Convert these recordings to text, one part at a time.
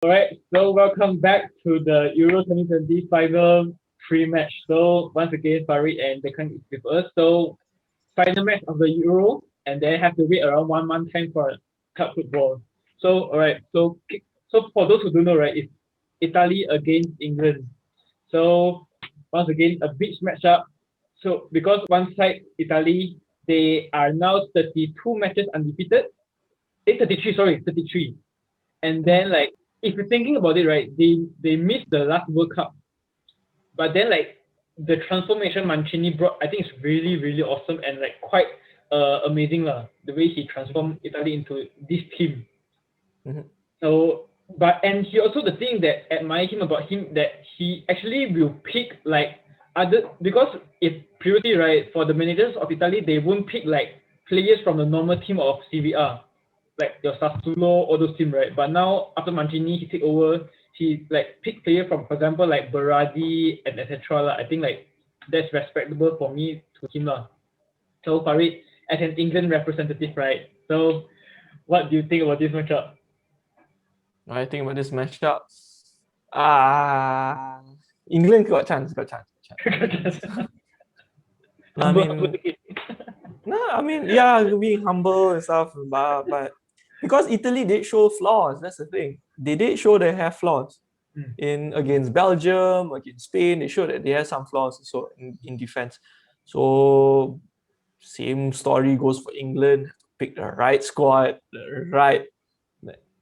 Alright, so welcome back to the Euro 2020 final pre-match. So once again, Farid and Declan is with us. So final match of the Euro, and they have to wait around 1 month time for club football. So alright, so for those who don't know, right, it's Italy against England. So once again, a big matchup. So because one side Italy, they are now 32 matches undefeated. 33, sorry, 33. And then like if you're thinking about it, right, they missed the last World Cup, but then like the transformation Mancini brought, I think it's really really awesome and like quite amazing lah. The way he transformed Italy into this team. Mhm. So, but and he also the thing that admire him about him that he actually will pick like other because if previously right for the managers of Italy they won't pick like players from the normal team of CVR like your Sassuolo all those team right. But now after Mancini he take over he like pick player from for example like Berardi and etc. I think like that's respectable for me to him lah. So Farid as an England representative right. So what do you think about this matchup? I think about this matchup. Ah, England got chance. No, I Humble, humble mean, again. no, I mean, yeah, being humble and stuff, but because Italy did show flaws, that's the thing. They did show they have flaws Mm. in against Belgium, against Spain. They showed that they have some flaws also in defense. So same story goes for England. Pick the right squad, the right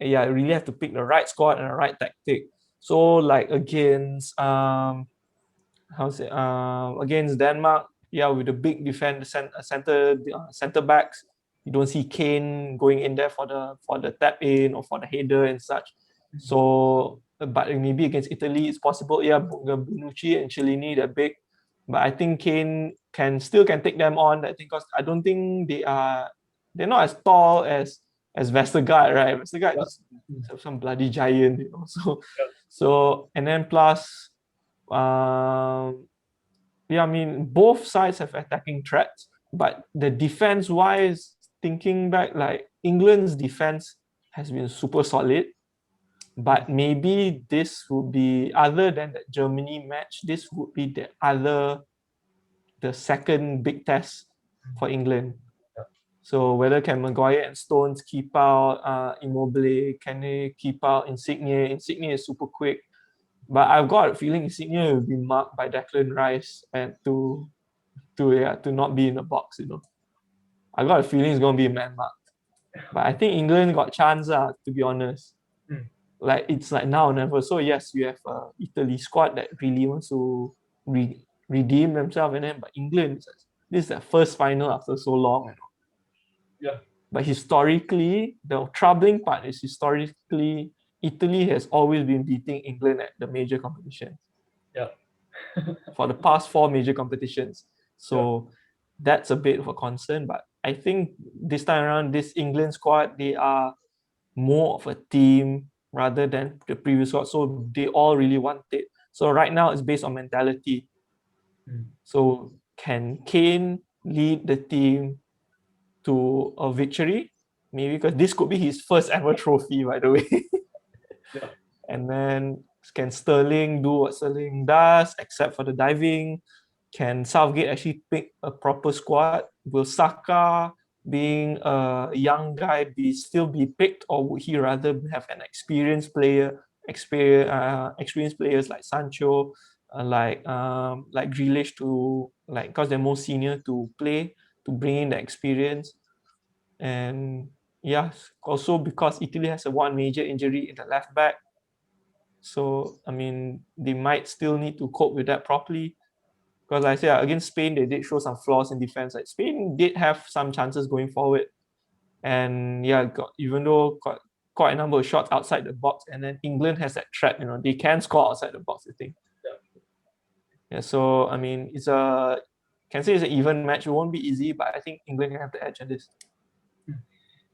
yeah, you really have to pick the right squad and the right tactic. So like against how's it against Denmark, yeah, with the big defense center backs, you don't see Kane going in there for the tap in or for the header and such. So, but maybe against Italy, it's possible. Yeah, Bonucci and Cellini, they're big, but I think Kane can take them on. I think because I don't think they're not as tall as Vestergaard, right? Vestergaard Yeah. is some bloody giant, So, Yeah. and then plus, yeah, I mean, both sides have attacking threats, but the defense wise, thinking back, like England's defense has been super solid. But maybe this would be other than the Germany match. This would be the second big test for England. So whether can Maguire and Stones keep out Immobile, can they keep out Insigne? Insigne is super quick, but I've got a feeling Insigne will be marked by Declan Rice and to not be in the box. I got a feeling it's gonna be a man mark. But I think England got chance, to be honest. Mm. Like it's like now or never. So yes, you have Italy squad that really wants to redeem themselves, and then but England, this is their first final after so long. Yeah. But historically, the troubling part is historically Italy has always been beating England at the major competitions Yeah. for the past four major competitions. Yeah. So that's a bit of a concern. But I think this time around, this England squad, they are more of a team rather than the previous squad. So they all really want it. So right now it's based on mentality. Mm. So can Kane lead the team to a victory? Maybe because this could be his first ever trophy, by the way. Yeah. And then can Sterling do what Sterling does, except for the diving? Can Southgate actually pick a proper squad? Will Saka, being a young guy, still be picked, or would he rather have an experienced players like Sancho, like Grealish to like because they're more senior to play to bring in the experience? And yes, also because Italy has a one major injury in the left back, so I mean they might still need to cope with that properly. Because like I said, against Spain, they did show some flaws in defense. Like Spain did have some chances going forward, and yeah, even though got quite a number of shots outside the box, and then England has that threat. They can score outside the box. I think. Yeah. So I mean, can say it's an even match. It won't be easy, but I think England can have the edge on this.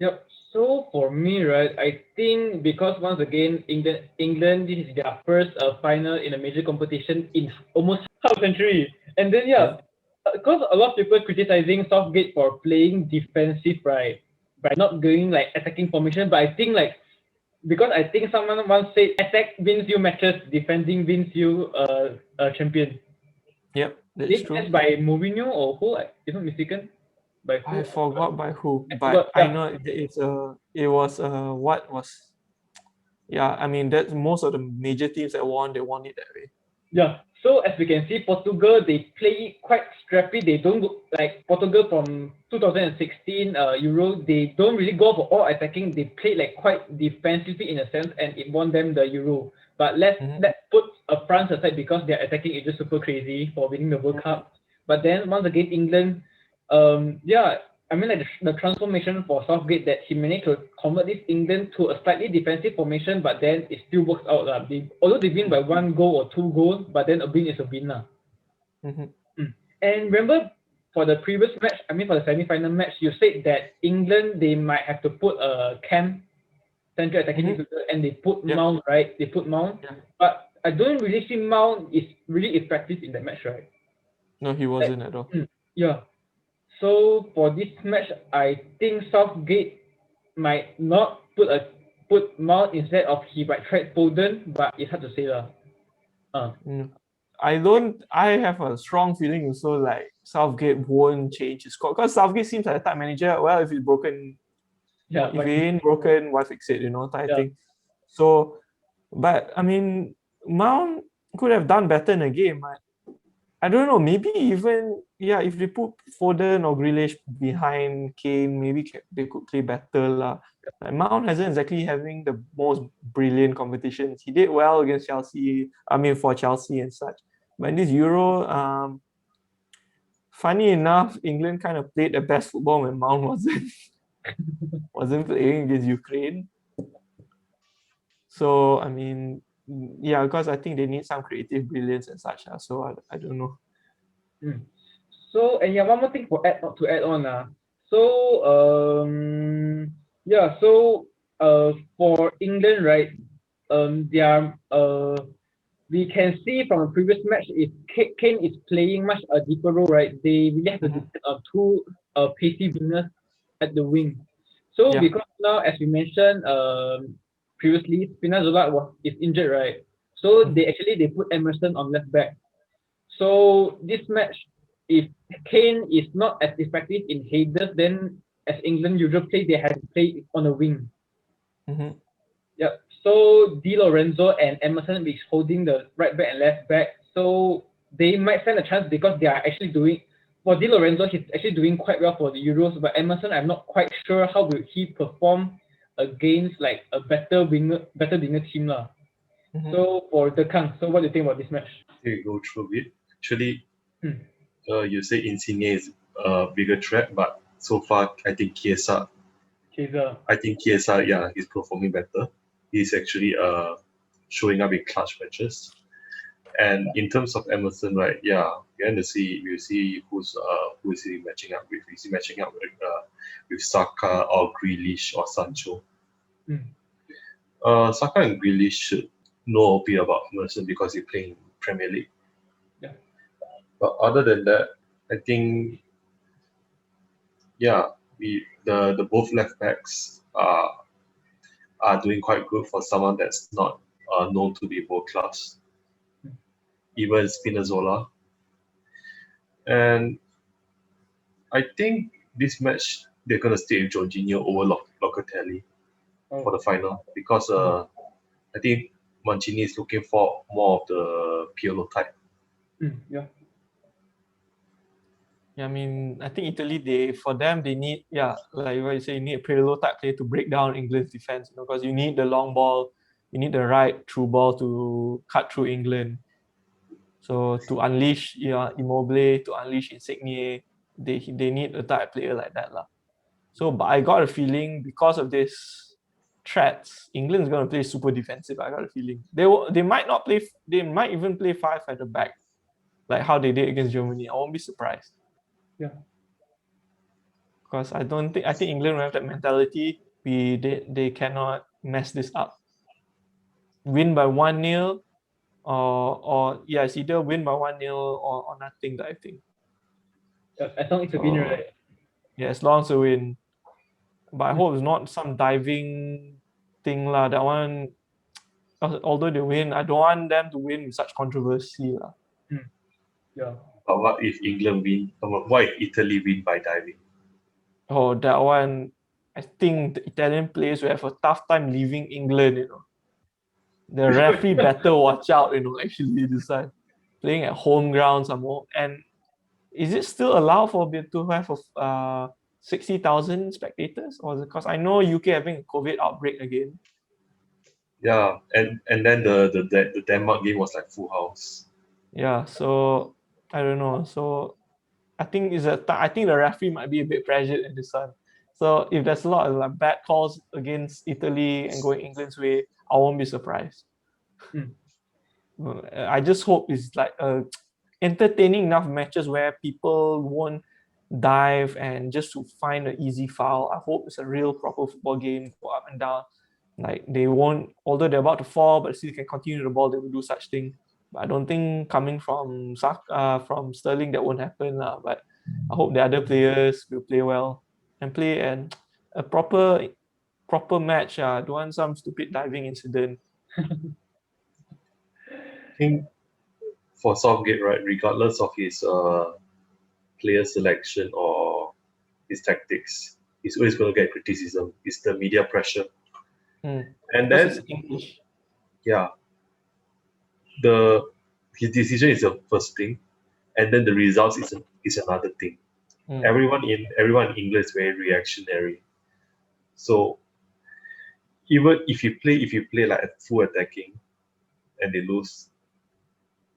Yep. So for me, right, I think because once again, England, this is their first final in a major competition in almost half a century, and then Yeah. yeah, because a lot of people criticizing Southgate for playing defensive, right, by not going like attacking formation, but I think like because I think someone once said attack wins you matches, defending wins you a champion. Yep, that's This true. is by Mourinho or who? If not mistaken, by I who? forgot by who, I but forgot. I Yeah, know it was what was yeah, I mean that's most of the major teams that won, they won it that way. yeah. So as we can see, Portugal they play quite scrappy. They don't go like Portugal from 2016 Euro. They don't really go for all attacking. They play like quite defensively in a sense, and it won them the Euro. But Mm-hmm. let's put France aside because their attacking is just super crazy for winning the World Mm-hmm. Cup. But then once again, England, yeah, I mean like the transformation for Southgate that he managed to convert this England to a slightly defensive formation, but then it still works out lah. Although they win by one goal or two goals, but then a win is a win lah. Mm-hmm. And remember for the previous match, I mean for the semi-final match, you said that England they might have to put a Cam central attacking Mm-hmm. midfielder and they put Yep. Mount, right? They put Mount, Yeah. but I don't really see Mount is really effective in that match, right? No, he Like, wasn't at all. yeah. So for this match, I think Southgate might not put Mount instead of he might try Foden, but it's hard to say lah. Mm. I have a strong feeling also like Southgate won't change his squad because Southgate seems like a type manager. Well, if it's broken, Yeah, if but it ain't broken, why fix it? Type yeah, thing. So, but I mean, Mount could have done better in the game. I don't know. Maybe even yeah, if they put Foden or Grealish behind Kane, maybe they could play better lah. Like Mount hasn't exactly having the most brilliant competitions. He did well against Chelsea. I mean, for Chelsea and such. But in this Euro, funny enough, England kind of played the best football when Mount wasn't playing against Ukraine. So I mean, yeah, because I think they need some creative brilliance and such. So I don't know. mm. So and yeah, one more thing to add on So yeah, so for England, right? They are we can see from the previous match if Kane is playing much a deeper role, right? They really have to Mhm. depend on two pacey wingers at the wing. So Yeah. because now, as we mentioned previously, Spinazzola is injured, right? So Mhm. they put Emerson on left back. So this match, if Kane is not as effective in headers, then as England usually play, they have to play on the wing. Mhm. Yep. So Di Lorenzo and Emerson is holding the right back and left back. So they might stand a chance because they are actually doing for Di Lorenzo, he's actually doing quite well for the Euros, but Emerson, I'm not quite sure how will he perform against like a better winger team lah. Mhm. So for the Kang, so what do you think about this match? Here you go through it. Actually, Hmm. you say Insigne is a bigger threat, but so far Chaser. I think Chiesa, yeah, he's performing better. He's actually showing up in clutch matches. And in terms of Emerson, right, yeah, we're going to see we see who is he matching up with. Is he matching up with Saka or Grealish or Sancho? Hmm. Saka and Grealish should know a bit about Emerson because he playing Premier League. Yeah. But other than that, I think yeah, the both left backs are doing quite good for someone that's not known to be world class. Even Spinazzola. And I think this match they're gonna stay with Jorginho over Locatelli for the final because I think Mancini is looking for more of the Pirlo type. Yeah. Yeah, I mean, I think Italy, for them, they need, yeah, like what you say, you need a Pirlo type player to break down England's defense, because you need the long ball, you need the right through ball to cut through England. So to unleash, Immobile, to unleash Insigne, they need a type player like that, lah. So, but I got a feeling because of this threats, England's gonna play super defensive. I got a feeling they might not play. They might even play five at the back, like how they did against Germany. I won't be surprised. Yeah. Because I think England will have that mentality. They cannot mess this up. Win by 1-0 or yeah, it's either win by 1-0 or nothing, I think. As long as it's a win, So right? yeah, as long as we win. But I hope it's not some diving thing lah. That one, although they win, I don't want them to win with such controversy lah. Yeah. But what if England win? What if Italy win by diving? Oh, that one, I think the Italian players will have a tough time leaving England, you know. The referee better watch out, you know, actually this time. Playing at home ground some more. And is it still allowed for to have 60,000 spectators? Or because I know UK having a COVID outbreak again. Yeah, and then the Denmark game was like full house. Yeah, so I don't know. So I think I think the referee might be a bit pressured in this one. So if there's a lot of like bad calls against Italy and going England's way, I won't be surprised. I just hope it's like entertaining enough matches where people won't dive and just to find an easy foul. I hope it's a real proper football game, go up and down. Like they won't, although they're about to fall, but still can continue the ball. They will do such thing. But I don't think coming from Sterling that won't happen lah. But I hope the other players will play well and play and a proper match. Don't want some stupid diving incident. I think for Southgate, right, regardless of his player selection or his tactics, he's always going to get criticism. It's the media pressure. And Because then, it's English. yeah, his decision is the first thing, and then the results is another thing. Everyone in England is very reactionary. So even if you play like a full attacking and they lose,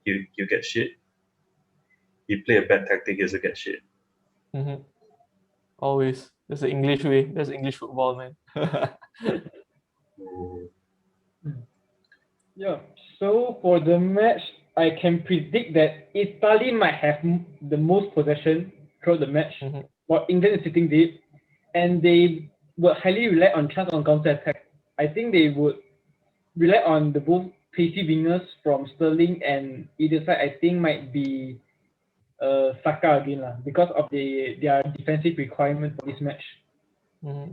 you get shit. You play a bad tactic, you also get shit. Always. That's the English way. That's English football, man. Yeah. So for the match, I can predict that Italy might have the most possession throughout the match, while England is sitting deep, and they would highly rely on chance on counter attack. I think they would rely on the both pacey wingers from Sterling and either side. I think might be Saka again lah, because of their defensive requirement for this match.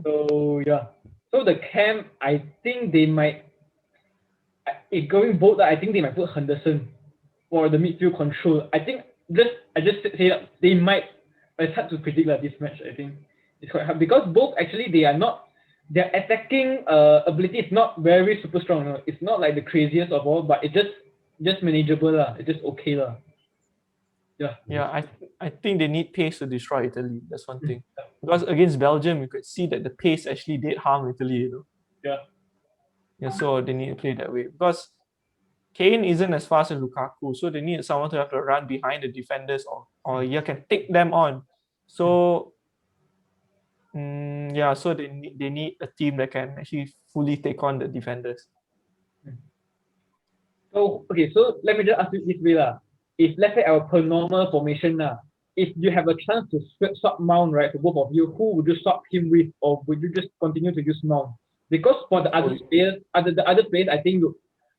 So yeah. So the camp, I think they might. If going bold, I think they might put Henderson for the midfield control. I just say that they might. But it's hard to predict this match. I think it's quite hard because both actually they are not. Their attacking ability is not very super strong. No? It's not like the craziest of all, but it's just manageable lah. It's just okay lah. Yeah. Yeah, I think they need pace to destroy Italy. That's one thing. Because against Belgium, you could see that the pace actually did harm Italy, you know. Yeah. Yeah, so they need to play that way. Because Kane isn't as fast as Lukaku, so they need someone to have to run behind the defenders or you can take them on. So so they need a team that can actually fully take on the defenders. So okay, so let me just ask you this way lah. If let's say our per normal formation lah, if you have a chance to swap Mount, right, to both of you, who would you swap him with, or would you just continue to use Mount? Because for the other players, the other players, I think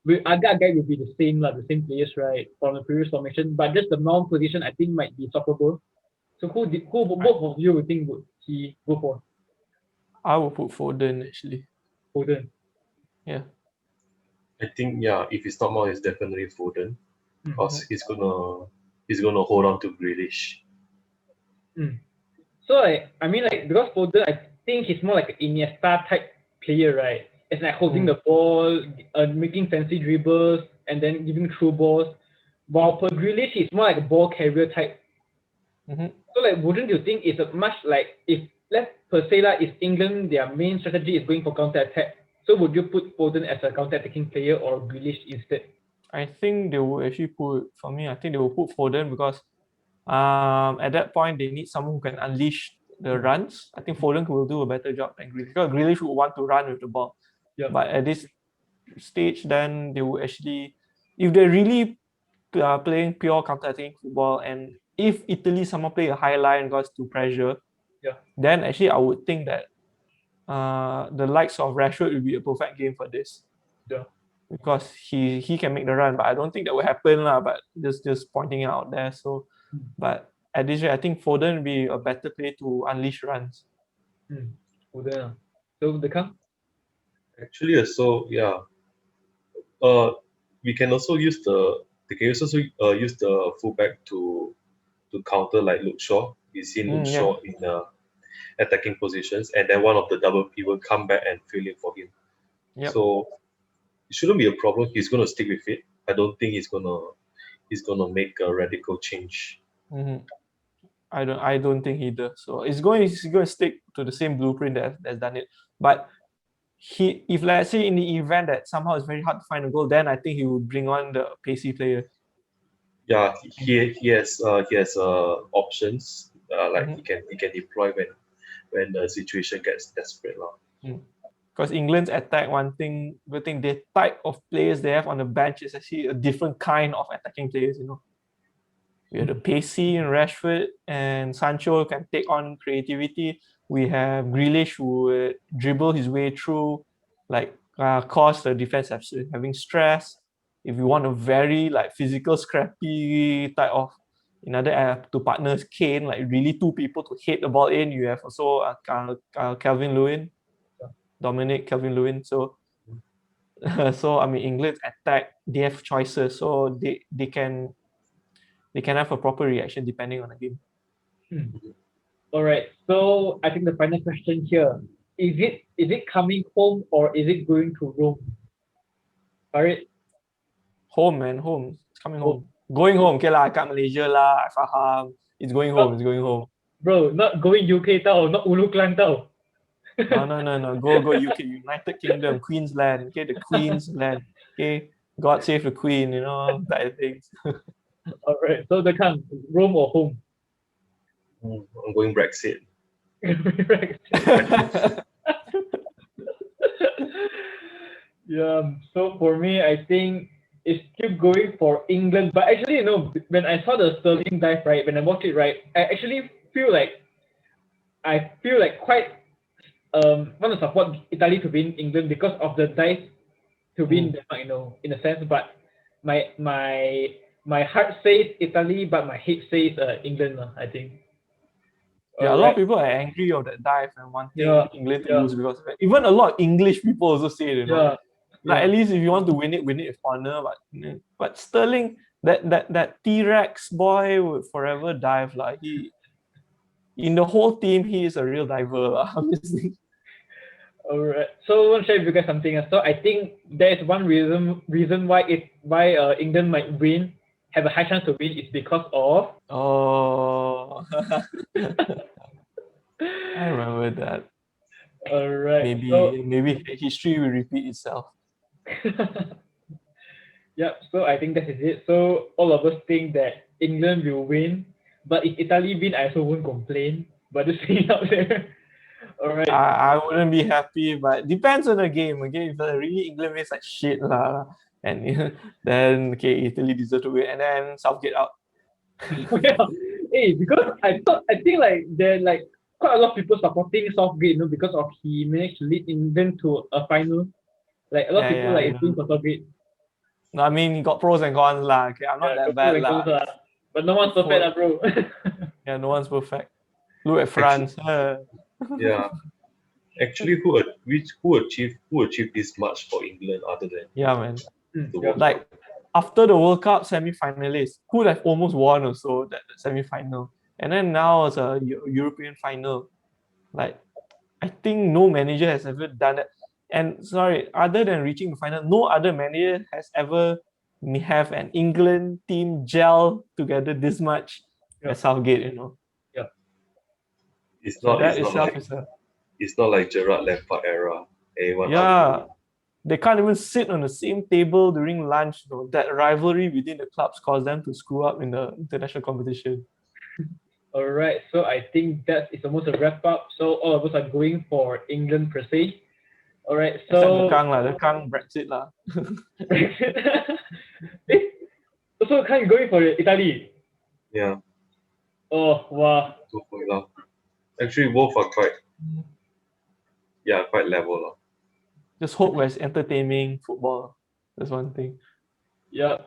Aga will be the same players, right, from the previous formation. But just the Mount position, I think might be swappable. So who both of you would think would he go for? I would put Foden actually. Foden. Yeah. I think if it's not more, it's definitely Foden, because he's gonna hold on to Grealish. So I mean because Foden, I think he's more like an Iniesta type player, right? It's like holding the ball, making fancy dribbles, and then giving through balls. While per Grealish, he's more like a ball carrier type. So wouldn't you think it's a much like if let's per se is England their main strategy is going for counter attack? So would you put Foden as a counter-attacking player or Grealish instead? I think they will actually I think they will put Foden because at that point they need someone who can unleash the runs. I think Foden will do a better job than Grealish because Grealish would want to run with the ball. Yeah. But at this stage, then they will actually, if they're really playing pure counter-attacking football, and if Italy somehow play a high line goes to pressure, then actually I would think that the likes of Rashford will be a perfect game for this. Yeah. Because he can make the run, but I don't think that will happen lah. But just pointing it out there. So, but at this rate, I think Foden will be a better play to unleash runs. Foden. So the count? Actually, so yeah, uh, we can also use they can also use the fullback to counter like Luke Shaw. We've seen Luke Yeah. Shaw in attacking positions, and then one of the double pivot come back and fill in for him. Yep. So it shouldn't be a problem. He's gonna stick with it. I don't think he's gonna make a radical change. hmm I don't think he does. So he's going to stick to the same blueprint that's done it. But if let's say in the event that somehow it's very hard to find a goal, then I think he would bring on the pacey players. Yeah, he has options. Like Mhm. he can deploy when the situation gets desperate lah. Because England's attack, one thing, the type of players they have on the bench is actually a different kind of attacking players. We have the pacey in Rashford, and Sancho can take on creativity. We have Grealish who would dribble his way through, like cause the defense having stress. If you want a very like physical, scrappy type of another two partners, Kane, like really two people to hit the ball in. You have also Calvin Lewin, Dominic Calvin Lewin. So so I mean England's attack, they have choices, so they can have a proper reaction depending on the game. All right. So I think the final question here is it coming home or is it going to Rome? All right. Home, man, home. It's coming Oh, home. Going home. Okay lah, kat Malaysia lah. I faham. It's going home. It's going home. bro, not going UK tau, not Ulu Klang tau. No. Go UK, United Kingdom, Queensland. Okay, the Queensland. Okay, God save the Queen. Type of things. All right. So the come Rome or home? I'm going Brexit. Yeah. So for me, I think it's still going for England. But actually, when I saw the Sterling dive, right, when I watched it, right, I actually feel like quite want to support Italy to win England because of the dive to win Denmark, in a sense. But my heart says Italy, but my head says England, I think. Yeah, a All lot of right. people are angry of that dive and wanting Yeah. England to Yeah. lose because of it. Even a lot of English people also say it, Yeah. Like Yeah. at least if you want to win it with honor. But Sterling, that T-Rex boy would forever dive. Like he in the whole team, he is a real diver. Honestly. All right. So I want to share with you guys something. So I think there is one reason why England might win, have a high chance to win, is because of Oh, I remember that. all right. Maybe history will repeat itself. Yep. So I think that is it. So all of us think that England will win, but if Italy win, I also won't complain. But just saying out there. All right. I wouldn't be happy, but depends on the game. Okay, if really England wins like shit lah, and then okay, Italy deserve to win, and then Southgate out. Yeah. Hey, because I think like there like quite a lot of people supporting Southgate, because of he managed to lead England to a final. Like a lot of people Yeah, like is doing for Southgate. No, I mean, got pros and cons lah. Okay, I'm not Yeah, that got pros bad and cons lah. lah. But no one's perfect lah, bro. Yeah, no one's perfect. Look at France. Yeah. Actually, who achieved this much for England other than Yeah, man. the Yeah. World Like after the World Cup semi-finalists, could have almost won also that semi-final, and then now it's a European final. Like I think no manager has ever done it. And sorry, other than reaching the final, no other manager has ever have an England team gel together this much as Southgate. It's So not that it's not itself like is a it's not like Gerrard Lampard era. Anyone yeah. They can't even sit on the same table during lunch. That rivalry within the clubs caused them to screw up in the international competition. All right. So I think that is almost a wrap up. So all of us are going for England per se. All right. Except So the Kang Brexit lah. so kind of going for Italy. Yeah, Oh wow. go for it lah. Actually, both are quite level lah. Just hope it's entertaining football. That's one thing. Yeah.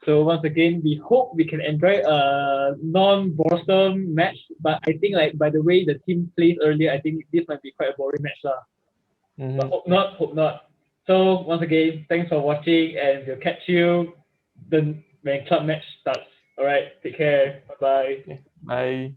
So once again, we hope we can enjoy a non-boresome match. But I think like by the way the team plays earlier, I think this might be quite a boring match lah. But hope not, hope not. So once again, thanks for watching, and we'll catch you when club match starts. All right, take care. Bye bye. Okay, bye.